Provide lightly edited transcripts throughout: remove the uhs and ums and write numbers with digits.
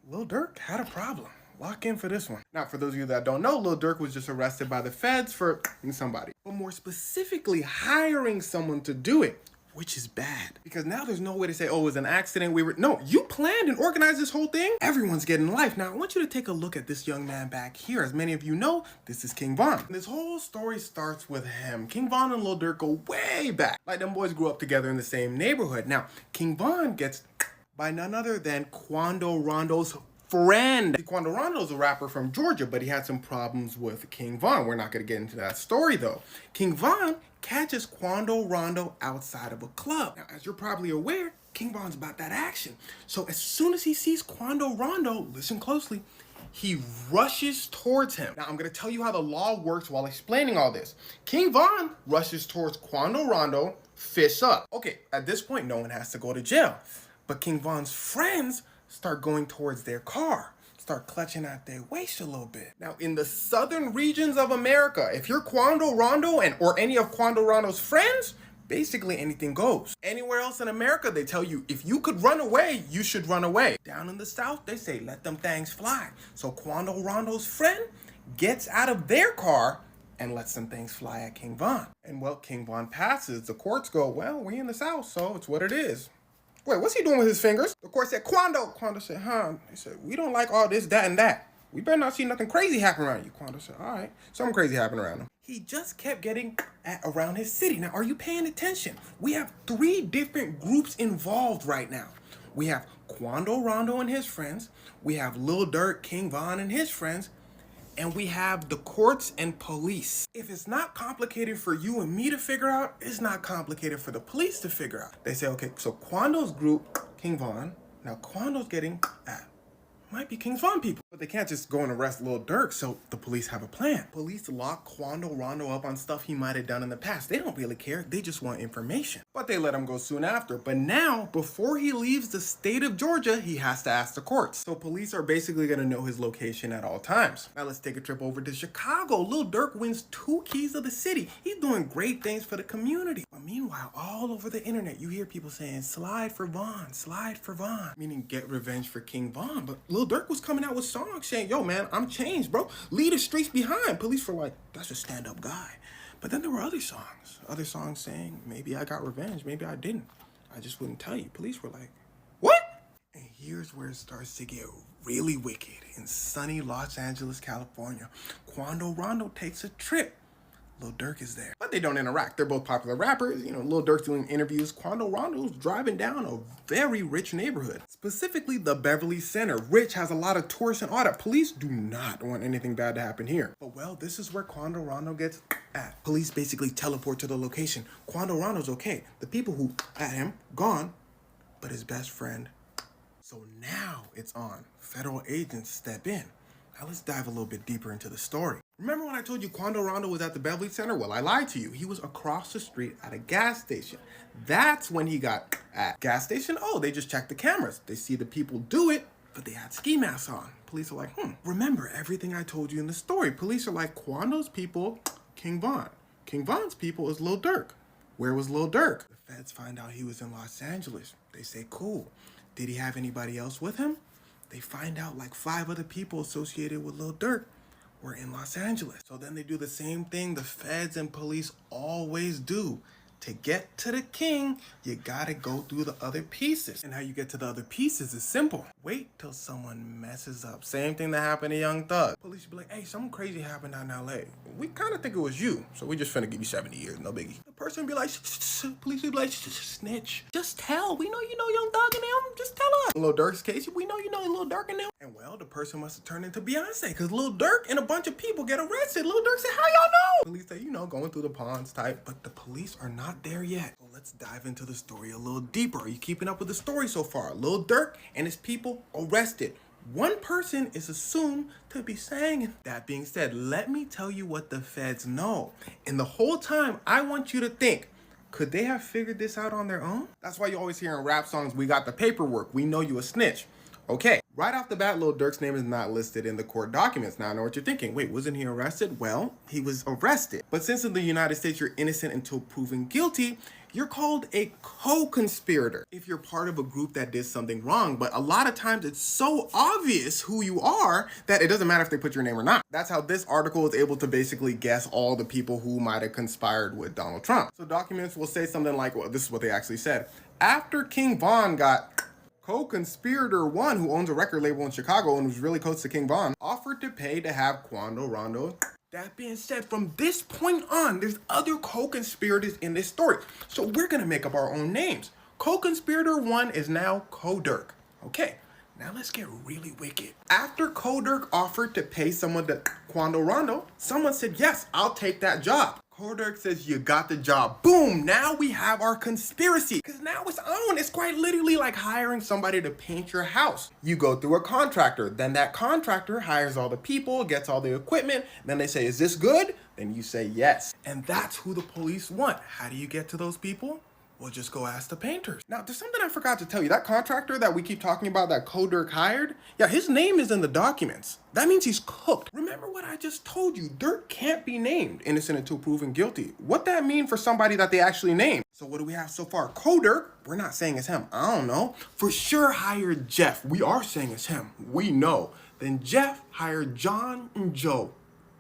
Lil Durk had a problem. Lock in for this one. Now, for those of you that don't know, Lil Durk was just arrested by the feds for somebody. But more specifically, hiring someone to do it, which is bad. Because now there's no way to say, oh, it was an accident. No, you planned and organized this whole thing. Everyone's getting life. Now, I want you to take a look at this young man back here. As many of you know, this is King Von. And this whole story starts with him. King Von and Lil Durk go way back. Like, them boys grew up together in the same neighborhood. Now, King Von gets by none other than Quando Rondo's friend. Quando Rondo's a rapper from Georgia, but he had some problems with King Von. We're not going to get into that story, though. King Von catches Quando Rondo outside of a club. Now, as you're probably aware, King Von's about that action. So as soon as he sees Quando Rondo, listen closely, he rushes towards him. Now, I'm going to tell you how the law works while explaining all this. King Von rushes towards Quando Rondo, fists up. Okay, at this point, no one has to go to jail. But King Von's friends start going towards their car, start clutching at their waist a little bit. Now, in the southern regions of America, if you're Quando Rondo or any of Quando Rondo's friends, basically anything goes. Anywhere else in America, they tell you, if you could run away, you should run away. Down in the South, they say, let them things fly. So Quando Rondo's friend gets out of their car and lets some things fly at King Von. And well, King Von passes. The courts go, well, we in the South, so it's what it is. Wait, what's he doing with his fingers? The court said, Quando. Quando said, huh? He said, we don't like all this, that, and that. We better not see nothing crazy happen around you. Quando said, all right. Something crazy happened around him. He just kept getting around his city. Now, are you paying attention? We have 3 different groups involved right now. We have Quando Rondo and his friends. We have Lil Durk, King Von and his friends. And we have the courts and police. If it's not complicated for you and me to figure out, it's not complicated for the police to figure out. They say, okay, so Quando's group, King Von, now Quando's getting might be King Von people. But they can't just go and arrest Lil Durk, so the police have a plan. Police lock Quando Rondo up on stuff he might have done in the past. They don't really care, they just want information. But they let him go soon after. But now, before he leaves the state of Georgia, he has to ask the courts. So police are basically gonna know his location at all times. Now let's take a trip over to Chicago. Lil Durk wins 2 keys of the city. He's doing great things for the community. But meanwhile, all over the internet, you hear people saying, slide for Von, meaning get revenge for King Von. But Lil Durk was coming out with songs saying, yo man, I'm changed, bro. Leave the streets behind. Police were like, that's a stand-up guy. But then there were other songs saying, maybe I got revenge, maybe I didn't. I just wouldn't tell you. Police were like, what? And here's where it starts to get really wicked. In sunny Los Angeles, California, Quando Rondo takes a trip. Lil Durk is there. But they don't interact. They're both popular rappers. You know, Lil Durk's doing interviews. Quando Rondo's driving down a very rich neighborhood. Specifically, the Beverly Center. Rich, has a lot of tourists and all that. Police do not want anything bad to happen here. But well, this is where Quando Rondo gets at. Police basically teleport to the location. Quando Rondo's okay. The people who at him, gone. But his best friend. So now it's on. Federal agents step in. Now let's dive a little bit deeper into the story. Remember when I told you Quando Rondo was at the Beverly Center? Well, I lied to you. He was across the street at a gas station. That's when he got at. Gas station? Oh, they just checked the cameras. They see the people do it, but they had ski masks on. Police are like, remember everything I told you in the story. Police are like, Quando's people, King Von. King Von's people is Lil Durk. Where was Lil Durk? The feds find out he was in Los Angeles. They say, cool. Did he have anybody else with him? They find out like 5 other people associated with Lil Durk were in Los Angeles. So then they do the same thing the feds and police always do. To get to the king, you gotta go through the other pieces. And how you get to the other pieces is simple. Wait till someone messes up. Same thing that happened to Young Thug. Police be like, hey, something crazy happened out in LA. We kind of think it was you, so we just finna give you 70 years, no biggie. The person be like, police be like, snitch. Just tell, we know you know Young Thug and them, just tell us. In Lil Durk's case, we know you know Lil Durk and them. And well, the person must have turned into Beyonce, because Lil Durk and a bunch of people get arrested. Lil Durk said, how y'all know? Police say, you know, going through the ponds type, but the police are not there yet. So let's dive into the story a little deeper. Are you keeping up with the story so far? Lil Durk and his people arrested. One person is assumed to be saying. That being said, let me tell you what the feds know. And the whole time, I want you to think, could they have figured this out on their own? That's why you always hear in rap songs, we got the paperwork, we know you a snitch. Okay, right off the bat, Lil Durk's name is not listed in the court documents. Now I know what you're thinking. Wait, wasn't he arrested? Well, he was arrested. But since in the United States you're innocent until proven guilty, You're called a co-conspirator if you're part of a group that did something wrong, but a lot of times it's so obvious who you are that it doesn't matter if they put your name or not. That's how this article is able to basically guess all the people who might have conspired with Donald Trump. So documents will say something like, well, this is what they actually said. After King Von got co-conspirator one, who owns a record label in Chicago and was really close to King Von, offered to pay to have Quando Rondo. That being said, from this point on, there's other co-conspirators in this story. So we're gonna make up our own names. Co-conspirator one is now Durk. Okay, now let's get really wicked. After Durk offered to pay someone to Quando Rondo, someone said, yes, I'll take that job. Durk says, you got the job. Boom, now we have our conspiracy. Because now it's on. It's quite literally like hiring somebody to paint your house. You go through a contractor. Then that contractor hires all the people, gets all the equipment. Then they say, is this good? Then you say yes. And that's who the police want. How do you get to those people? Well, just go ask the painters. Now, there's something I forgot to tell you. That contractor that we keep talking about that Durk hired, yeah, his name is in the documents. That means he's cooked. Remember what I just told you. Durk can't be named innocent until proven guilty. What that mean for somebody that they actually named? So what do we have so far? Durk, we're not saying it's him. I don't know. For sure hired Jeff. We are saying it's him. We know. Then Jeff hired John and Joe.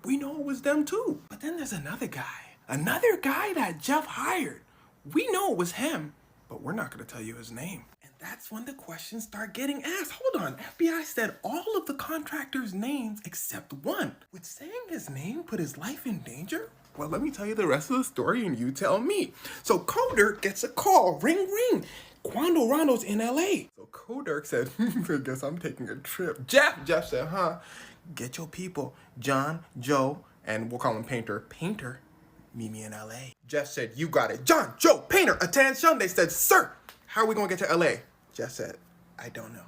We know it was them too. But then there's another guy. Another guy that Jeff hired. We know it was him, but we're not going to tell you his name. And that's when the questions start getting asked. Hold on, FBI said all of the contractors' names except one. Would saying his name put his life in danger? Well, let me tell you the rest of the story and you tell me. So Durk gets a call, ring, ring. Quando Rondo's in LA. So Durk said, I guess I'm taking a trip. Jeff said, get your people, John, Joe, and we'll call him Painter. Painter, meet me in LA. Jeff said, you got it. John, Joe, Painter, attention. They said, sir, how are we going to get to LA? Jeff said, I don't know.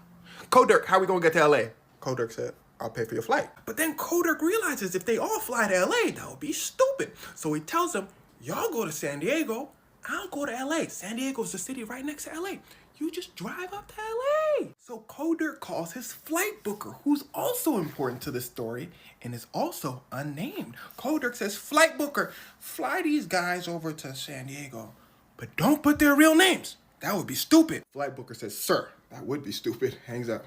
Durk, how are we going to get to LA? Durk said, I'll pay for your flight. But then Durk realizes if they all fly to LA, that would be stupid. So he tells them, y'all go to San Diego, I'll go to LA. San Diego's the city right next to LA. You just drive up to LA. So Durk calls his flight booker, who's also important to the story and is also unnamed. Durk says, flight booker, fly these guys over to San Diego, but don't put their real names. That would be stupid. Flight booker says, sir, that would be stupid. Hangs up.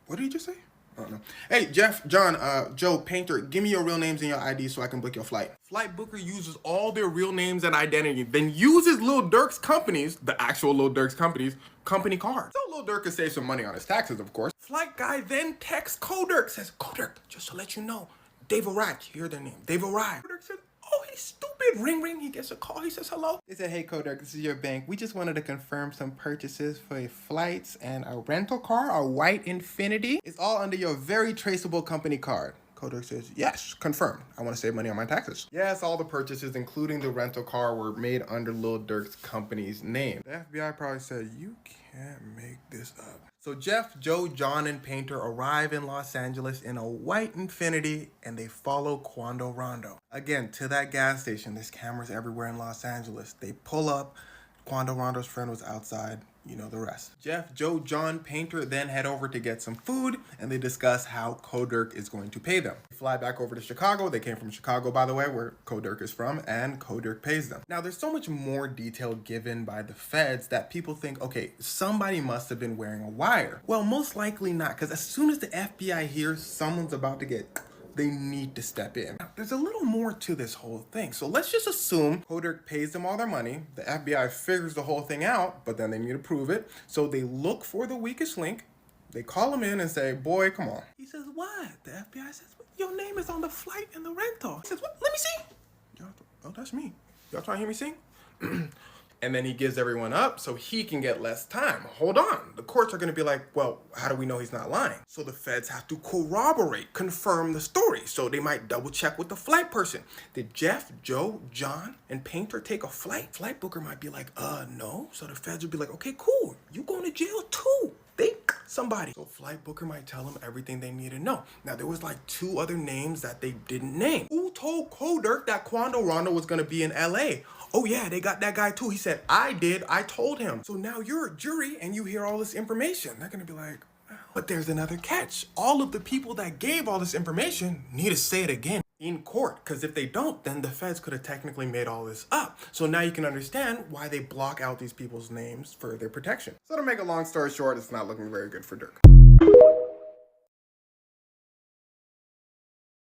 What did he just say? I don't know. Hey, Jeff, John, Joe, Painter, give me your real names and your ID so I can book your flight. Flight booker uses all their real names and identity, then uses Lil Durk's companies, the actual Lil Durk's companies, company cards. So Lil Durk could save some money on his taxes, of course. Flight guy then texts Durk, says, Durk, just to let you know, they've arrived. Hear their name. They've arrived. Durk says, oh, he's stupid. Ring, ring. He gets a call. He says, hello. They said, hey, Durk, this is your bank. We just wanted to confirm some purchases for flights and a rental car, a white Infiniti. It's all under your very traceable company card. Durk says, yes, confirmed. I want to save money on my taxes. Yes, all the purchases, including the rental car, were made under Lil Durk's company's name. The FBI probably said, you can't make this up. So Jeff, Joe, John, and Painter arrive in Los Angeles in a white Infiniti, and they follow Quando Rondo. Again, to that gas station. There's cameras everywhere in Los Angeles. They pull up. Quando Rondo's friend was outside. You know the rest. Jeff, Joe, John, Painter then head over to get some food, and they discuss how Durk is going to pay them. They fly back over to Chicago. They came from Chicago, by the way, where Durk is from, and Durk pays them. Now, there's so much more detail given by the feds that people think, okay, somebody must have been wearing a wire. Well, most likely not, because as soon as the FBI hears someone's about to get... they need to step in. Now, there's a little more to this whole thing. So let's just assume Durk pays them all their money. The FBI figures the whole thing out, but then they need to prove it. So they look for the weakest link. They call him in and say, boy, come on. He says, what? The FBI says, your name is on the flight and the rental. He says, what? Let me see. Oh, that's me. Y'all trying to hear me sing? And then he gives everyone up so he can get less time. Hold on. The courts are going to be like, well, how do we know he's not lying? So the feds have to corroborate, confirm the story. So they might double check with the flight person. Did Jeff, Joe, John, and Painter take a flight? Flight booker might be like, no. So the feds would be like, okay, cool. You going to jail too. Somebody. So flight booker might tell them everything they need to know. Now, there was like 2 other names that they didn't name. Who told Durk that Quando Rondo was going to be in LA? Oh yeah, they got that guy too. He said, I did, I told him. So now you're a jury and you hear all this information. They're gonna be like, well, but there's another catch. All of the people that gave all this information need to say it again. in court, because if they don't, then the feds could have technically made all this up. So now you can understand why they block out these people's names for their protection. So to make a long story short, it's not looking very good for Durk.